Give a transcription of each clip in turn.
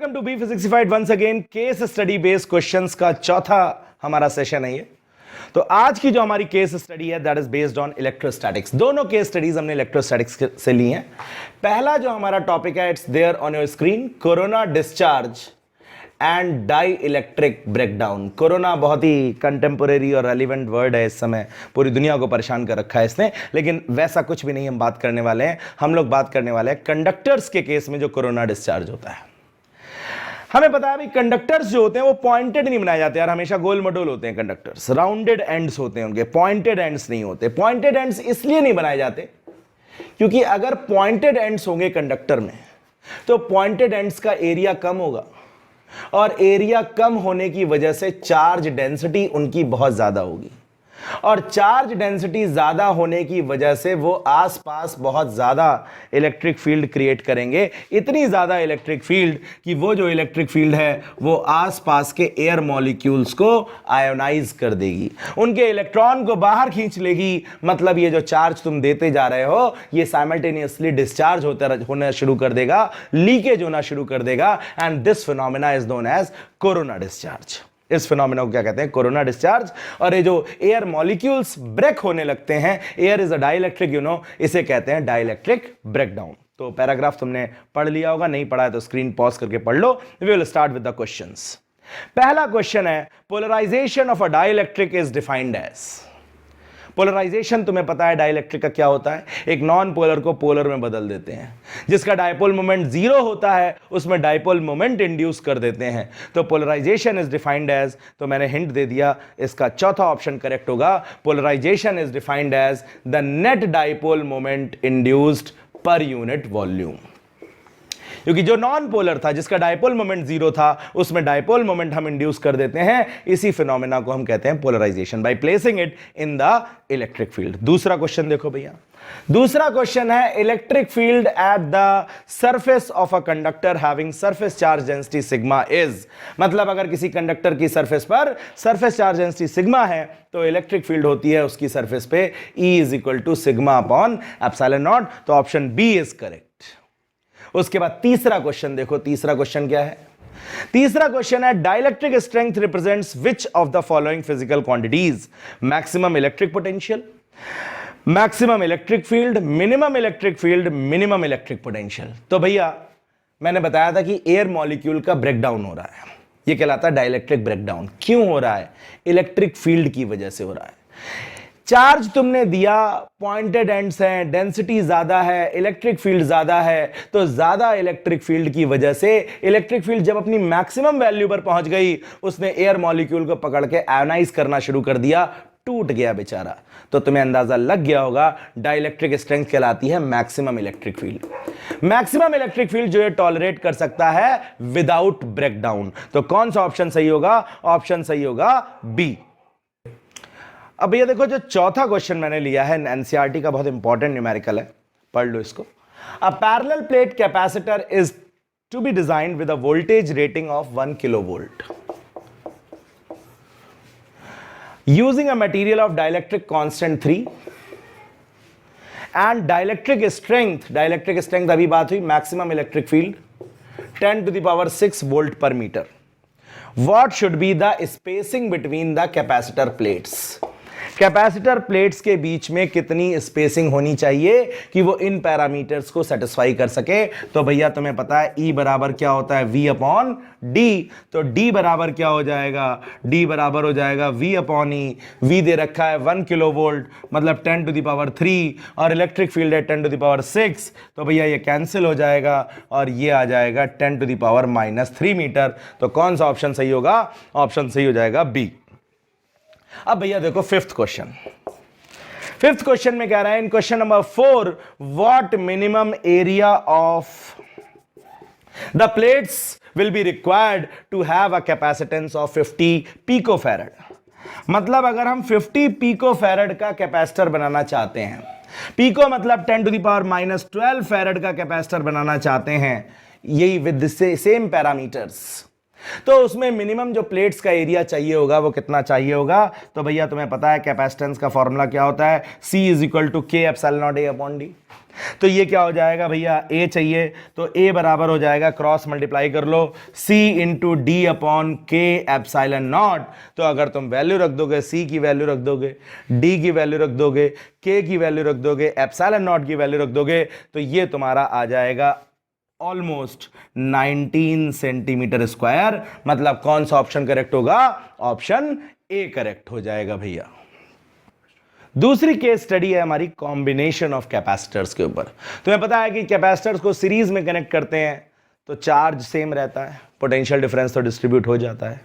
Welcome to be physicsified once again. Case study based questions का चौथा हमारा session है ये। तो आज की जो हमारी केस स्टडी है that is based on electrostatics. दोनों केस स्टडीज हमने इलेक्ट्रोस्टैटिक्स से ली हैं। पहला जो हमारा टॉपिक है it's there on your screen, corona discharge and dielectric breakdown. Corona बहुत ही कंटेम्पोरेरी और रेलिवेंट वर्ड है, इस समय पूरी दुनिया को परेशान कर रखा है इसने, लेकिन वैसा कुछ भी नहीं हम बात करने वाले हैं। हम लोग बात करने वाले हैं कंडक्टर्स के केस में जो कोरोना डिस्चार्ज होता है। हमें पता है भाई कंडक्टर्स जो होते हैं वो पॉइंटेड नहीं बनाए जाते यार, हमेशा गोल मटोल होते हैं कंडक्टर्स, राउंडेड एंड्स होते हैं उनके, पॉइंटेड एंड्स नहीं होते। पॉइंटेड एंड्स इसलिए नहीं बनाए जाते क्योंकि अगर पॉइंटेड एंड्स होंगे कंडक्टर में तो पॉइंटेड एंड्स का एरिया कम होगा और एरिया कम होने की वजह से चार्ज डेंसिटी उनकी बहुत ज्यादा होगी और चार्ज डेंसिटी ज्यादा होने की वजह से वो आसपास बहुत ज्यादा इलेक्ट्रिक फील्ड क्रिएट करेंगे। इतनी ज्यादा इलेक्ट्रिक फील्ड कि वो जो इलेक्ट्रिक फील्ड है वो आसपास के एयर मॉलिक्यूल्स को आयोनाइज कर देगी, उनके इलेक्ट्रॉन को बाहर खींच लेगी। मतलब ये जो चार्ज तुम देते जा रहे हो ये साइमल्टेनियसली डिस्चार्ज होना शुरू कर देगा, लीकेज होना शुरू कर देगा, and this phenomena is known as corona discharge. इस फिनोमेना को क्या कहते हैं? Corona discharge. और ये जो एयर मॉलिक्यूल्स ब्रेक होने लगते हैं, एयर इज अ डाइलेक्ट्रिक इसे कहते हैं डाइलेक्ट्रिक ब्रेकडाउन। तो पैराग्राफ तुमने पढ़ लिया होगा, नहीं पढ़ा है तो स्क्रीन पॉज करके पढ़ लो। We will start with the questions. पहला क्वेश्चन है, polarisation of a dielectric is defined as. Polarisation तुम्हें पता है डाइलेक्ट्रिक का क्या होता है, एक नॉन पोलर को पोलर में बदल देते हैं। जिसका डायपोल मोमेंट जीरो होता है उसमें डायपोल मोमेंट इंड्यूस कर देते हैं। तो पोलराइजेशन इज डिफाइंड एज, तो मैंने हिंट दे दिया, इसका चौथा ऑप्शन करेक्ट होगा। Polarisation is defined as the net dipole moment induced per unit volume. क्योंकि जो नॉन पोलर था जिसका डायपोल मोमेंट जीरो था उसमें डायपोल मोमेंट हम इंड्यूस कर देते हैं। इसी फिनोमेना को हम कहते हैं polarization by placing it in the electric field. दूसरा क्वेश्चन देखो भैया, दूसरा क्वेश्चन है electric field at the surface of a conductor having surface charge density sigma is. मतलब अगर किसी कंडक्टर की सरफेस पर सरफेस चार्ज डेंसिटी सिग्मा है तो इलेक्ट्रिक फील्ड होती है उसकी सरफेस पे E is equal to sigma upon epsilon naught. तो ऑप्शन बी इज करेक्ट। उसके बाद तीसरा क्वेश्चन देखो, तीसरा क्वेश्चन क्या है? तीसरा क्वेश्चन है dielectric strength represents which of the following physical quantities? Maximum electric potential, maximum electric field, minimum electric field, minimum electric potential. तो भैया मैंने बताया था कि एयर मॉलिक्यूल का ब्रेकडाउन हो रहा है, यह कहलाता है डाइलेक्ट्रिक ब्रेकडाउन। क्यों हो रहा है? इलेक्ट्रिक फील्ड की वजह से हो रहा है। चार्ज तुमने दिया, पॉइंटेड एंड्स हैं, डेंसिटी ज्यादा है, इलेक्ट्रिक फील्ड ज्यादा है, तो ज्यादा इलेक्ट्रिक फील्ड की वजह से इलेक्ट्रिक फील्ड जब अपनी मैक्सिमम वैल्यू पर पहुंच गई उसने एयर मॉलिक्यूल को पकड़ के आयोनाइज करना शुरू कर दिया, टूट गया बेचारा। तो तुम्हें अंदाजा लग गया होगा डाइलेक्ट्रिक स्ट्रेंथ कहलाती है maximum electric field. Maximum electric field जो है टॉलरेट कर सकता है विदाउट ब्रेकडाउन। तो कौन सा ऑप्शन सही होगा? ऑप्शन सही होगा बी। अब ये देखो जो चौथा क्वेश्चन मैंने लिया है एनसीईआरटी का, बहुत इंपॉर्टेंट न्यूमेरिकल है, पढ़ लो इसको। A parallel plate capacitor is to be designed with a voltage rating of 1 kilovolt using a material of dielectric constant 3 and dielectric strength अभी बात हुई, maximum electric field 10⁶ volt per metre. What should be the spacing between the capacitor plates? Capacitor plates के बीच में कितनी spacing होनी चाहिए कि वो इन पैरामीटर्स को सेटिस्फाई कर सके? तो भैया तुम्हें पता है E बराबर क्या होता है? V upon D। तो D बराबर क्या हो जाएगा? D बराबर हो जाएगा V अपॉन E। V दे रखा है 1 किलोवोल्ट मतलब 10⁻³ और इलेक्ट्रिक फील्ड है 10⁻⁶। तो भैया ये कैंसिल हो जाएगा और ये आ जाएगा 10⁻³ मीटर। तो कौन सा ऑप्शन सही होगा? ऑप्शन सही हो जाएगा बी। अब भैया देखो फिफ्थ क्वेश्चन। फिफ्थ क्वेश्चन में कह रहा है in question number 4 what minimum area of the plates will be required to have a capacitance of 50 picofarad. मतलब अगर हम 50 पिकोफैरड का कैपेसिटर बनाना चाहते हैं, पिको मतलब 10⁻⁻12 फैरड का कैपेसिटर बनाना चाहते हैं, यही विद सेम पैरामीटर्स, तो उसमें मिनिमम जो प्लेट्स का एरिया चाहिए होगा वो कितना चाहिए होगा? तो भैया तुम्हें पता है कैपेसिटेंस का फॉर्मूला क्या होता है, C = K ε0 A/d। तो ये क्या हो जाएगा भैया, A चाहिए तो A बराबर हो जाएगा, क्रॉस मल्टीप्लाई कर लो, C × D/K ε0। तो अगर तुम वैल्यू रख दोगे, C की वैल्यू रख दोगे, D की वैल्यू रख दोगे, K की वैल्यू रख दोगे, ε0 की वैल्यू रख दोगे, तो ये तुम्हारा आ जाएगा ऑलमोस्ट 19 सेंटीमीटर स्क्वायर। मतलब कौन सा ऑप्शन करेक्ट होगा? ऑप्शन ए करेक्ट हो जाएगा भैया। दूसरी केस स्टडी है हमारी कॉम्बिनेशन ऑफ कैपेसिटर्स के ऊपर। तुम्हें पता है कि कैपेसिटर्स को सीरीज में कनेक्ट करते हैं तो चार्ज सेम रहता है, पोटेंशियल डिफरेंस तो डिस्ट्रीब्यूट हो जाता है,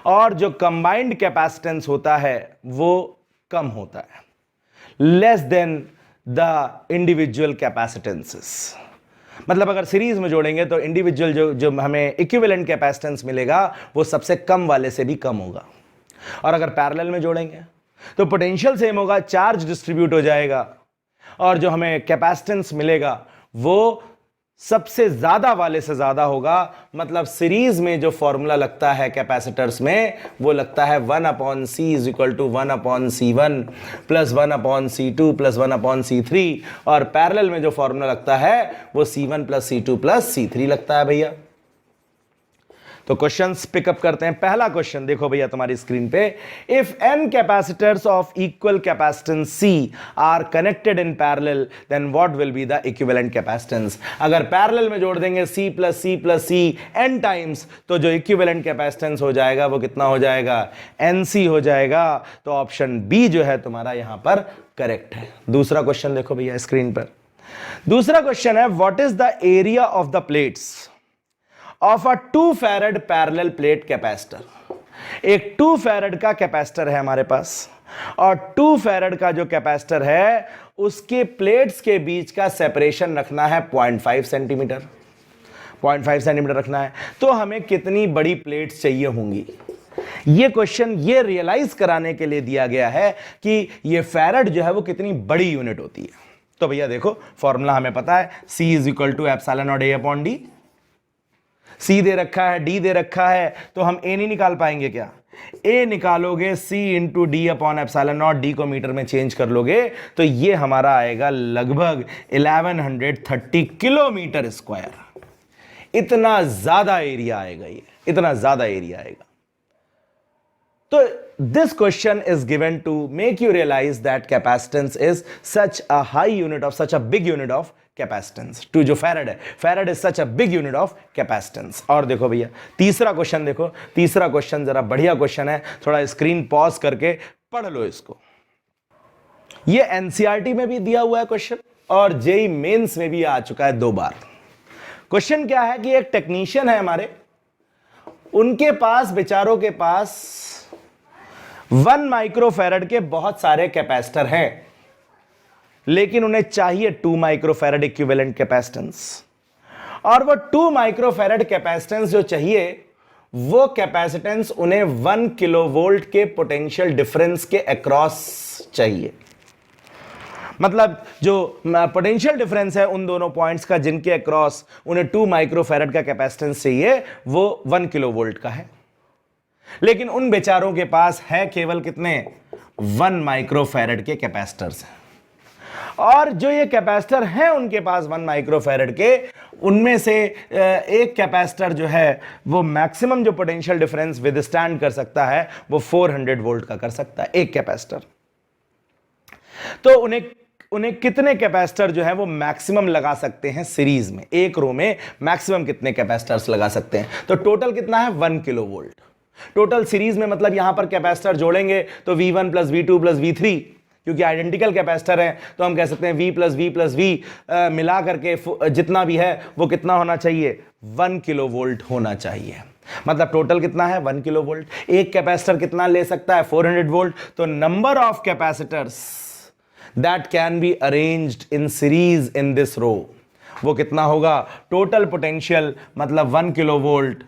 और जो कंबाइंड कैपेसिटेंस होता है वो कम होता है, लेस देन द इंडिविजुअल कैपेसिटेंसेस। मतलब अगर सीरीज में जोड़ेंगे तो इंडिविजुअल जो हमें इक्विवेलेंट कैपेसिटेंस मिलेगा वो सबसे कम वाले से भी कम होगा, और अगर पैरेलल में जोड़ेंगे तो पोटेंशियल सेम होगा, चार्ज डिस्ट्रीब्यूट हो जाएगा, और जो हमें कैपेसिटेंस मिलेगा वो सबसे ज्यादा वाले से ज्यादा होगा। मतलब सीरीज में जो फॉर्मूला लगता है कैपेसिटर्स में वो लगता है 1/C = 1/C1 + 1/C2 + 1/C3, और पैरेलल में जो फॉर्मूला लगता है वो C1 + C2 + C3 लगता है भैया। तो क्वेश्चंस पिकअप करते हैं। पहला क्वेश्चन देखो भैया तुम्हारी स्क्रीन पे, if n capacitors of equal capacitance C are connected in parallel then what will be the equivalent capacitance. अगर पैरेलल में जोड़ देंगे C + C + C n times तो जो इक्विवेलेंट कैपेसिटेंस हो जाएगा वो कितना हो जाएगा? NC हो जाएगा। तो ऑप्शन बी जो है तुम्हारा यहां पर करेक्ट है। दूसरा क्वेश्चन देखो भैया स्क्रीन पर। दूसरा क्वेश्चन है, what is the area of the plates of a 2 farad parallel plate capacitor. एक 2 फैरड का कैपेसिटर है हमारे पास, और 2 फैरड का जो कैपेसिटर है उसके प्लेट्स के बीच का सेपरेशन रखना है 0.5 सेंटीमीटर। 0.5 सेंटीमीटर रखना है, तो हमें कितनी बड़ी प्लेट्स चाहिए होंगी? ये क्वेश्चन ये रियलाइज कराने के लिए दिया गया है कि ये फैरड जो है वो कितनी बड़ी यूनिट होती है। तो भैया देखो फॉर्मूला हमें पता है, C = ε0 A/d। C दे रखा है, D दे रखा है, तो हम A नहीं निकाल पाएंगे क्या? A निकालोगे C × D/ε0, D को मीटर में चेंज कर लोगे तो ये हमारा आएगा लगभग 1130 किलोमीटर स्क्वायर। इतना ज्यादा एरिया आएगा, ये इतना ज्यादा एरिया आएगा। तो this question is given to make you realize that capacitance is such a high unit of, such a big unit of capacitance. टू जो फैरड है, farad is such a big unit of capacitance. और देखो भैया तीसरा question देखो, तीसरा question जरा बढ़िया क्वेश्चन है, थोड़ा स्क्रीन पॉज करके पढ़ लो इसको। ये एनसीईआरटी में भी दिया हुआ है क्वेश्चन, और जेईई मेंस में भी आ चुका है 2 बार। क्वेश्चन क्या है कि एक टेक्नीशियन है हमारे, उनके पास, बेचारों के पास 1 माइक्रोफैरड के बहुत सारे कैपेसिटर हैं, लेकिन उन्हें चाहिए 2 माइक्रोफैरड इक्विवेलेंट कैपेसिटेंस, और वो 2 माइक्रोफैरड कैपेसिटेंस जो चाहिए वो कैपेसिटेंस उन्हें 1 किलोवोल्ट के पोटेंशियल डिफरेंस के अक्रॉस चाहिए। मतलब जो पोटेंशियल डिफरेंस है उन दोनों पॉइंट्स का जिनके अक्रॉस उन्हें 2 माइक्रोफैरड का कैपेसिटेंस चाहिए वो 1 किलोवोल्ट का है, लेकिन उन बेचारों के पास है केवल कितने? 1 माइक्रोफैरड के कैपेसिटर्स हैं। और जो ये कैपेसिटर हैं उनके पास 1 माइक्रोफैरड के, उनमें से एक कैपेसिटर जो है वो मैक्सिमम जो पोटेंशियल डिफरेंस विदस्टैंड कर सकता है वो 400 वोल्ट का कर सकता है एक कैपेसिटर। तो उन्हें कितने कैपेसिटर जो है वो मैक्सिमम लगा सकते हैं सीरीज में, एक रो में मैक्सिमम कितने कैपेसिटर्स लगा सकते हैं? तो टोटल कितना है? 1 किलोवोल्ट टोटल सीरीज में। मतलब यहां पर कैपेसिटर जोड़ेंगे तो V1 + V2 + V3, क्योंकि आइडेंटिकल कैपेसिटर हैं तो हम कह सकते हैं V + V + V मिला करके जितना भी है वो कितना होना चाहिए? 1 किलोवोल्ट होना चाहिए। मतलब टोटल कितना है? 1 किलोवोल्ट। एक कैपेसिटर कितना ले सकता है? 400 वोल्ट। तो number of capacitors that can be arranged in series in this row वो कितना होगा? टोटल पोटेंशियल मतलब 1 किलोवोल्ट,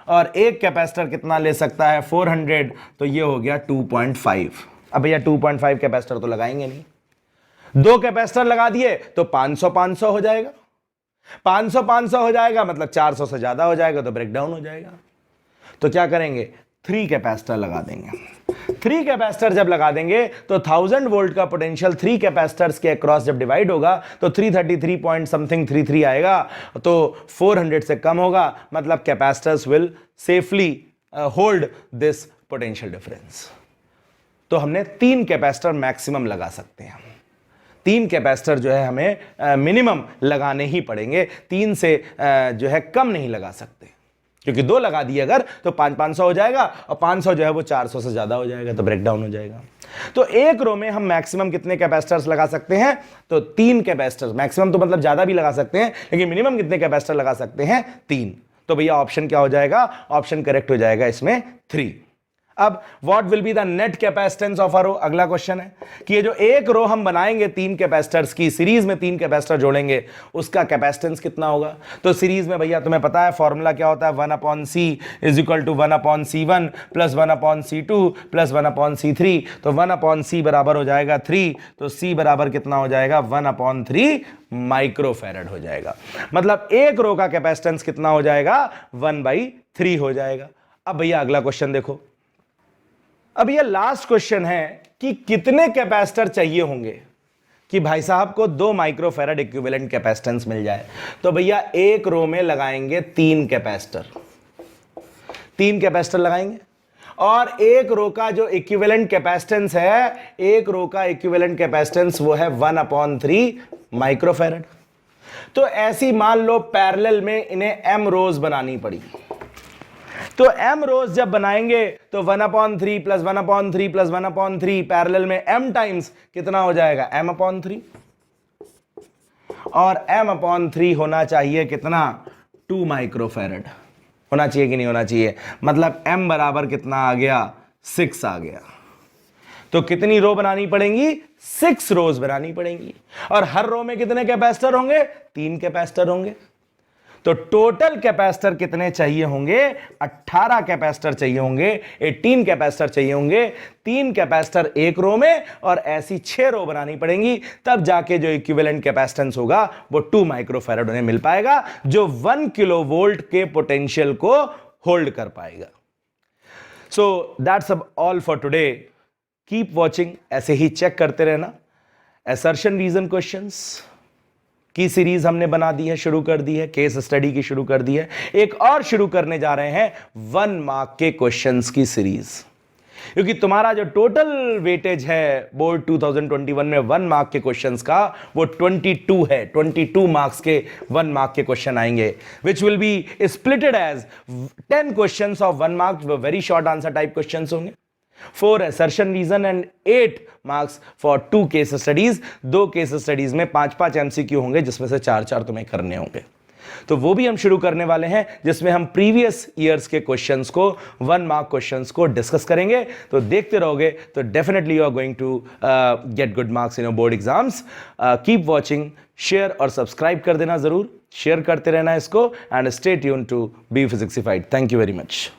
और एक कैपेसिटर कितना ले सकता है? 400, तो ये हो गया 2.5। अब भैया 2.5 कैपेसिटर तो लगाएंगे नहीं, 2 कैपेसिटर लगा दिए तो 500 हो जाएगा, 500 हो जाएगा मतलब 400 से ज्यादा हो जाएगा तो ब्रेकडाउन हो जाएगा। तो क्या करेंगे, 3 कैपेसिटर लगा देंगे। 3 कैपेसिटर जब लगा देंगे तो 1000 वोल्ट का पोटेंशियल 3 कैपेसिटर्स के अक्रॉस जब डिवाइड होगा तो 333 पॉइंट समथिंग 33 आएगा, तो 400 से कम होगा, मतलब capacitors will safely hold this potential difference. तो हमने 3 कैपेसिटर मैक्सिमम लगा सकते हैं। 3 कैपेसिटर जो है हमें मिनिमम लगाने ही पड़ेंगे, 3 से जो है कम नहीं लगा सकते, क्योंकि 2 लगा दिए अगर तो 500 हो जाएगा और 500 जो है वो 400 से ज्यादा हो जाएगा, तो ब्रेकडाउन हो जाएगा। तो एक रो में हम मैक्सिमम कितने कैपेसिटर्स लगा सकते हैं, तो 3 कैपेसिटर। मैक्सिमम तो मतलब ज्यादा भी लगा सकते हैं, लेकिन मिनिमम कितने कैपेसिटर लगा सकते हैं, 3। तो भैया ऑप्शन क्या हो जाएगा, ऑप्शन करेक्ट हो जाएगा इसमें 3। अब what will be the net capacitance of a row, अगला क्वेश्चन है कि ये जो एक रो हम बनाएंगे 3 कैपेसिटर्स की, सीरीज में 3 कैपेसिटर जोड़ेंगे, उसका कैपेसिटेंस कितना होगा। तो सीरीज में भैया तुम्हें पता है फॉर्मूला क्या होता है, 1/c is equal to 1/c1 plus 1/c2 plus 1/c3। तो 1/c बराबर हो जाएगा 3, तो c बराबर कितना हो जाएगा, 1/3 माइक्रोफैरड हो जाएगा। मतलब एक रो का कैपेसिटेंस कितना हो जाएगा, 1/3 हो जाएगा। अब भैया अगला क्वेश्चन देखो, अब ये लास्ट क्वेश्चन है कि कितने कैपेसिटर चाहिए होंगे कि भाई साहब को 2 माइक्रोफैरड इक्विवेलेंट कैपेसिटेंस मिल जाए। तो भैया एक रो में लगाएंगे 3 कैपेसिटर, 3 कैपेसिटर लगाएंगे, और एक रो का जो इक्विवेलेंट कैपेसिटेंस है, एक रो का इक्विवेलेंट कैपेसिटेंस वो है 1/3 माइक्रोफैरड। तो ऐसी मान लो पैरेलल में इन्हें m रोज बनानी पड़ी, तो m रोज जब बनाएंगे तो 1/3 प्लस 1/3 प्लस 1/3 पैरेलल में m टाइम्स कितना हो जाएगा, m/3, और m/3 होना चाहिए कितना, 2 माइक्रोफैरड होना चाहिए कि नहीं होना चाहिए। मतलब m बराबर कितना आ गया, 6 आ गया। तो कितनी रो बनानी पड़ेंगी, 6 रोज बनानी पड़ेंगी, और हर रो में कितने कैपेसिटर होंगे, 3 कैपेसिटर होंगे। तो टोटल कैपेसिटर कितने चाहिए होंगे, 18 कैपेसिटर चाहिए होंगे, 18 कैपेसिटर चाहिए होंगे, 3 कैपेसिटर एक रो में, और ऐसी 6 रो बनानी पड़ेंगी, तब जाके जो इक्विवेलेंट कैपेसिटेंस होगा वो 2 माइक्रोफैरड उन्हें मिल पाएगा, जो 1 किलोवोल्ट के पोटेंशियल को होल्ड कर पाएगा। So that's all for today. Keep watching, ऐसे ही चेक करते रहना। असर्शन रीजन क्वेश्चंस की सीरीज हमने बना दी है, शुरू कर दी है, केस स्टडी की शुरू कर दी है। एक और शुरू करने जा रहे हैं 1 मार्क के क्वेश्चंस की सीरीज, क्योंकि तुम्हारा जो टोटल वेटेज है बोर्ड 2021 में 1 मार्क के क्वेश्चंस का वो 22 है। 22 मार्क्स के 1 मार्क के क्वेश्चन आएंगे, which will be splitted as 10 questions of 1 mark, very short answer type questions होंगे, 4 assertion reason and 8 marks for 2 case studies। 2 case studies में 5-5 MCQ होंगे, जिसमें से 4-4 तुम्हें करने होंगे। तो वो भी हम शुरू करने वाले हैं, जिसमें हम प्रीवियस ईयर्स के क्वेश्चंस को, 1 मार्क क्वेश्चंस को डिस्कस करेंगे। तो देखते रहोगे तो definitely you are going to get good marks in your board exams. Keep watching, share और सब्सक्राइब कर देना, जरूर शेयर करते रहना इसको, and stay tuned to be physicsified. Thank you very much.